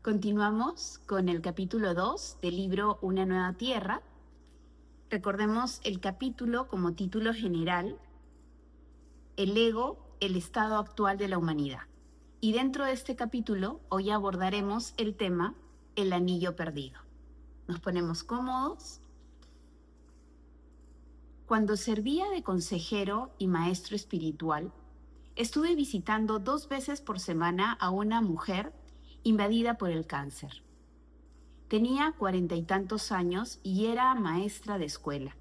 Continuamos con el capítulo 2 del libro Una nueva tierra. Recordemos el capítulo como título general, El ego, el estado actual de la humanidad. Y dentro de este capítulo hoy abordaremos el tema El anillo perdido. Nos ponemos cómodos. Cuando servía de consejero y maestro espiritual, estuve visitando 2 veces por semana a una mujer invadida por el cáncer. Tenía 40 y tantos años y era maestra de escuela.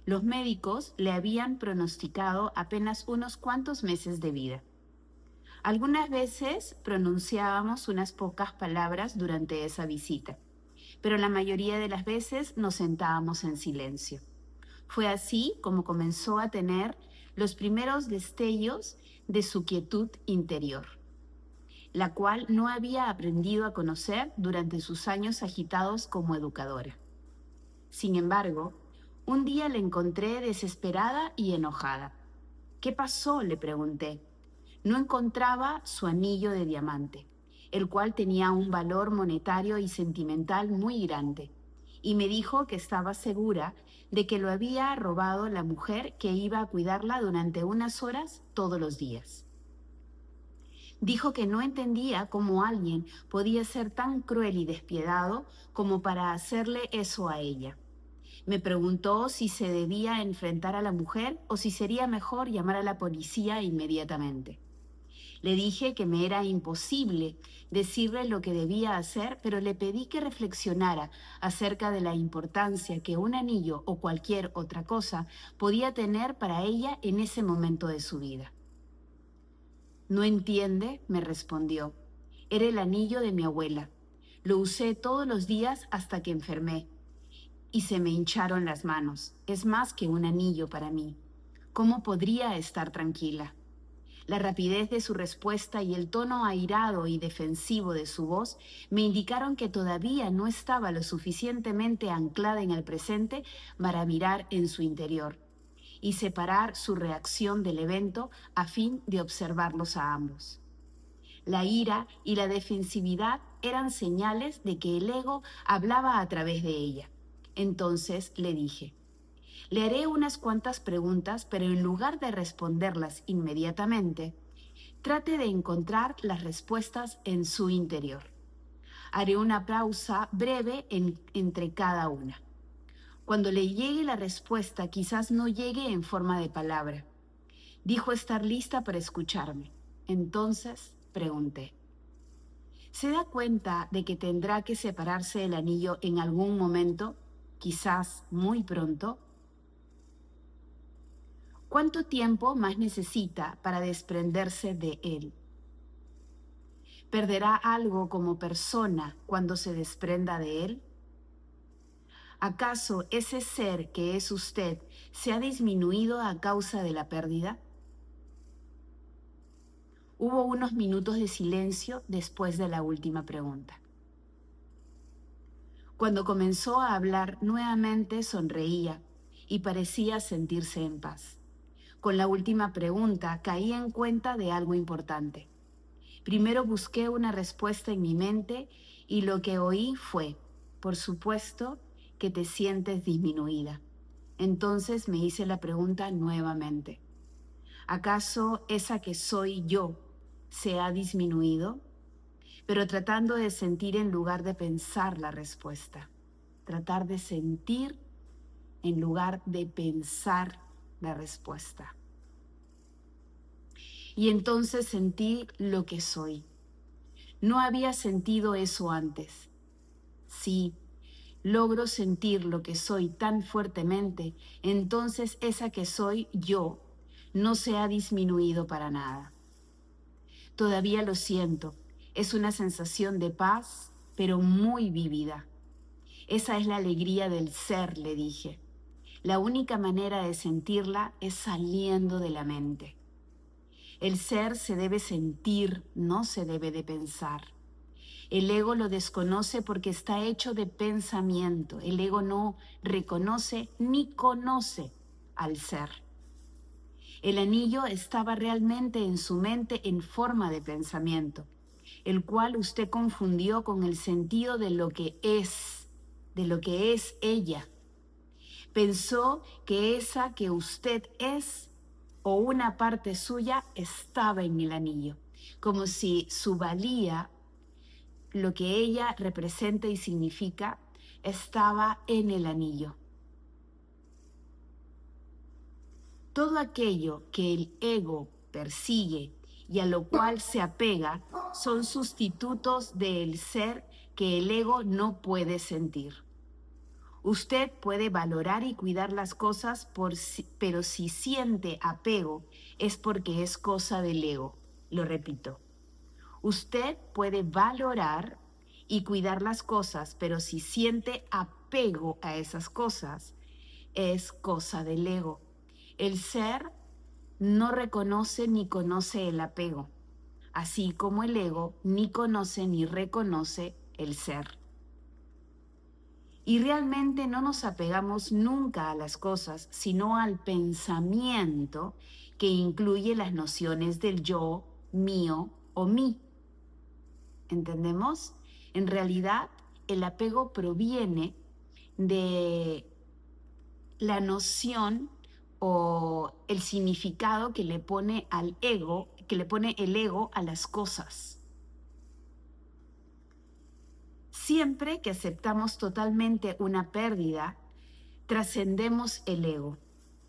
Los médicos le habían pronosticado apenas unos cuantos meses de vida. Algunas veces pronunciábamos unas pocas palabras durante esa visita, pero la mayoría de las veces nos sentábamos en silencio. Fue así como comenzó a tener los primeros destellos de su quietud interior, la cual no había aprendido a conocer durante sus años agitados como educadora. Sin embargo, un día la encontré desesperada y enojada. ¿Qué pasó?, le pregunté. No encontraba su anillo de diamante, el cual tenía un valor monetario y sentimental muy grande, y me dijo que estaba segura de que lo había robado la mujer que iba a cuidarla durante unas horas todos los días. Dijo que no entendía cómo alguien podía ser tan cruel y despiadado como para hacerle eso a ella. Me preguntó si se debía enfrentar a la mujer o si sería mejor llamar a la policía inmediatamente. Le dije que me era imposible decirle lo que debía hacer, pero le pedí que reflexionara acerca de la importancia que un anillo o cualquier otra cosa podía tener para ella en ese momento de su vida. «¿No entiende?», me respondió. «Era el anillo de mi abuela. Lo usé todos los días hasta que enfermé y se me hincharon las manos. Es más que un anillo para mí. ¿Cómo podría estar tranquila?». La rapidez de su respuesta y el tono airado y defensivo de su voz me indicaron que todavía no estaba lo suficientemente anclada en el presente para mirar en su interior y separar su reacción del evento a fin de observarlos a ambos. La ira y la defensividad eran señales de que el ego hablaba a través de ella. Entonces le dije, le haré unas cuantas preguntas, pero en lugar de responderlas inmediatamente, trate de encontrar las respuestas en su interior. Haré una pausa breve entre cada una. Cuando le llegue la respuesta, quizás no llegue en forma de palabra. Dijo estar lista para escucharme. Entonces pregunté, ¿se da cuenta de que tendrá que separarse del anillo en algún momento, quizás muy pronto? ¿Cuánto tiempo más necesita para desprenderse de él? ¿Perderá algo como persona cuando se desprenda de él? ¿Acaso ese ser que es usted se ha disminuido a causa de la pérdida? Hubo unos minutos de silencio después de la última pregunta. Cuando comenzó a hablar nuevamente sonreía y parecía sentirse en paz. Con la última pregunta caí en cuenta de algo importante. Primero busqué una respuesta en mi mente y lo que oí fue, por supuesto, que te sientes disminuida. Entonces me hice la pregunta nuevamente. ¿Acaso esa que soy yo se ha disminuido? Pero tratando de sentir en lugar de pensar la respuesta. Tratar de sentir en lugar de pensar la respuesta. Y entonces sentí lo que soy. No había sentido eso antes. Sí, logro sentir lo que soy tan fuertemente, entonces esa que soy yo no se ha disminuido para nada. Todavía lo siento, es una sensación de paz, pero muy vívida. Esa es la alegría del ser, le dije. La única manera de sentirla es saliendo de la mente. El ser se debe sentir, no se debe de pensar. El ego lo desconoce porque está hecho de pensamiento. El ego no reconoce ni conoce al ser. El anillo estaba realmente en su mente en forma de pensamiento. el cual usted confundió con el sentido de lo que es ella. Pensó que esa que usted es o una parte suya estaba en el anillo, como si su valía, lo que ella representa y significa, estaba en el anillo. Todo aquello que el ego persigue y a lo cual se apega son sustitutos del ser que el ego no puede sentir. Usted puede valorar y cuidar las cosas, pero si siente apego es porque es cosa del ego. Lo repito. Usted puede valorar y cuidar las cosas, pero si siente apego a esas cosas, es cosa del ego. El ser no reconoce ni conoce el apego, así como el ego ni conoce ni reconoce el ser. Y realmente no nos apegamos nunca a las cosas, sino al pensamiento que incluye las nociones del yo, mío o mí. ¿Entendemos? En realidad, el apego proviene de la noción o el significado que le pone al ego, que le pone el ego a las cosas. Siempre que aceptamos totalmente una pérdida, trascendemos el ego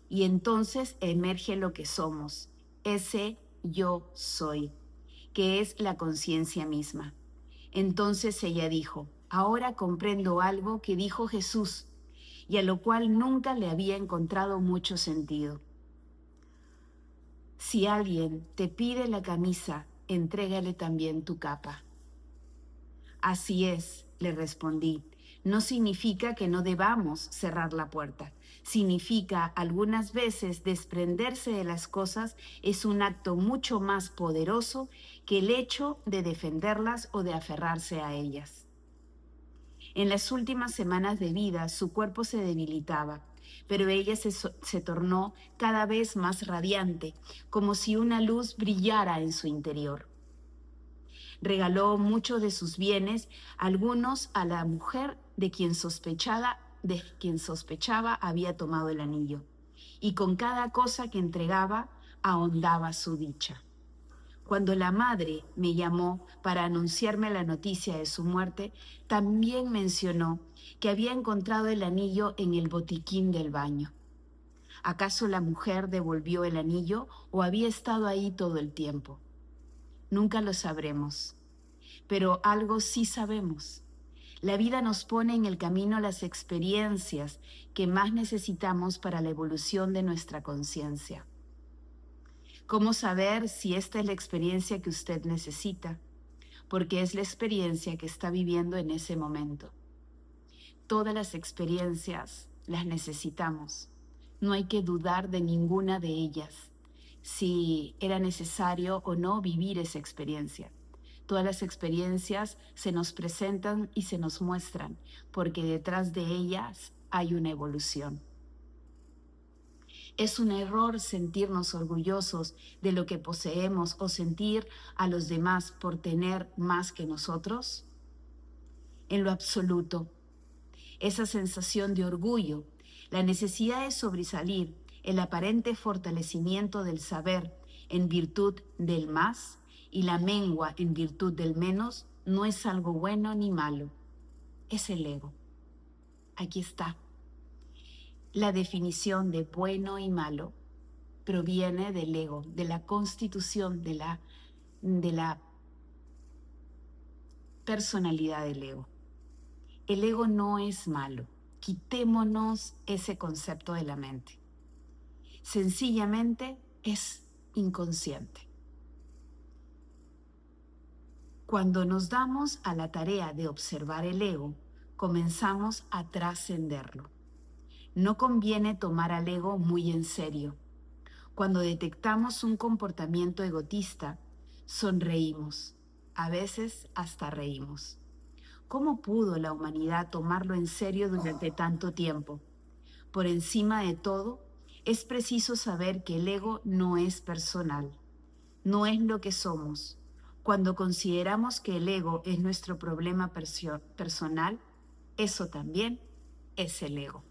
y entonces emerge lo que somos, ese yo soy, que es la conciencia misma. Entonces ella dijo, ahora comprendo algo que dijo Jesús y a lo cual nunca le había encontrado mucho sentido. Si alguien te pide la camisa, entrégale también tu capa. Así es, le respondí. No significa que no debamos cerrar la puerta. Significa algunas veces desprenderse de las cosas es un acto mucho más poderoso que el hecho de defenderlas o de aferrarse a ellas. En las últimas semanas de vida su cuerpo se debilitaba, pero ella se tornó cada vez más radiante, como si una luz brillara en su interior. Regaló muchos de sus bienes, algunos a la mujer de quien sospechaba había tomado el anillo, y con cada cosa que entregaba ahondaba su dicha. Cuando la madre me llamó para anunciarme la noticia de su muerte, también mencionó que había encontrado el anillo en el botiquín del baño. ¿Acaso la mujer devolvió el anillo o había estado ahí todo el tiempo? Nunca lo sabremos, pero algo sí sabemos. La vida nos pone en el camino las experiencias que más necesitamos para la evolución de nuestra conciencia. ¿Cómo saber si esta es la experiencia que usted necesita? Porque es la experiencia que está viviendo en ese momento. Todas las experiencias las necesitamos. No hay que dudar de ninguna de ellas, si era necesario o no vivir esa experiencia. Todas las experiencias se nos presentan y se nos muestran, porque detrás de ellas hay una evolución. Es un error sentirnos orgullosos de lo que poseemos o sentir a los demás por tener más que nosotros. En lo absoluto, esa sensación de orgullo, la necesidad de sobresalir, el aparente fortalecimiento del saber en virtud del más y la mengua en virtud del menos, no es algo bueno ni malo, es el ego. Aquí está. La definición de bueno y malo proviene del ego, de la constitución de la personalidad del ego. El ego no es malo. Quitémonos ese concepto de la mente. Sencillamente es inconsciente. Cuando nos damos a la tarea de observar el ego, comenzamos a trascenderlo. No conviene tomar al ego muy en serio. Cuando detectamos un comportamiento egotista, sonreímos, a veces hasta reímos. ¿Cómo pudo la humanidad tomarlo en serio durante tanto tiempo? Por encima de todo, es preciso saber que el ego no es personal, no es lo que somos. Cuando consideramos que el ego es nuestro problema personal, eso también es el ego.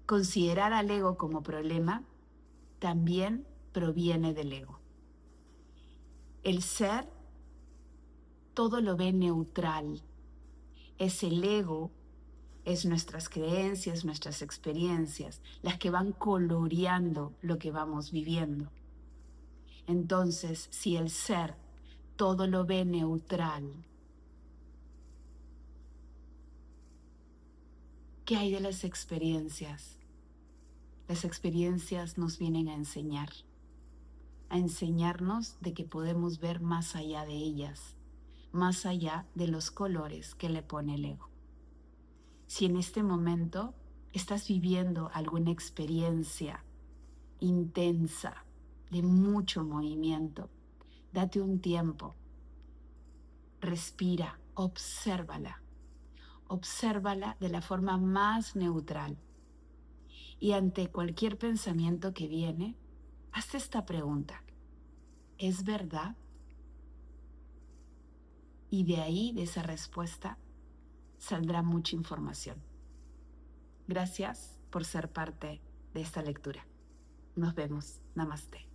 Considerar al ego como problema también proviene del ego. El ser todo lo ve neutral. Es el ego, es nuestras creencias, nuestras experiencias, las que van coloreando lo que vamos viviendo. Entonces, si el ser todo lo ve neutral, ¿qué hay de las experiencias? Las experiencias nos vienen a enseñarnos de que podemos ver más allá de ellas, más allá de los colores que le pone el ego. Si en este momento estás viviendo alguna experiencia intensa, de mucho movimiento, date un tiempo, respira, obsérvala de la forma más neutral. Y ante cualquier pensamiento que viene, hazte esta pregunta: ¿es verdad? Y de ahí, de esa respuesta, saldrá mucha información. Gracias por ser parte de esta lectura. Nos vemos. Namaste.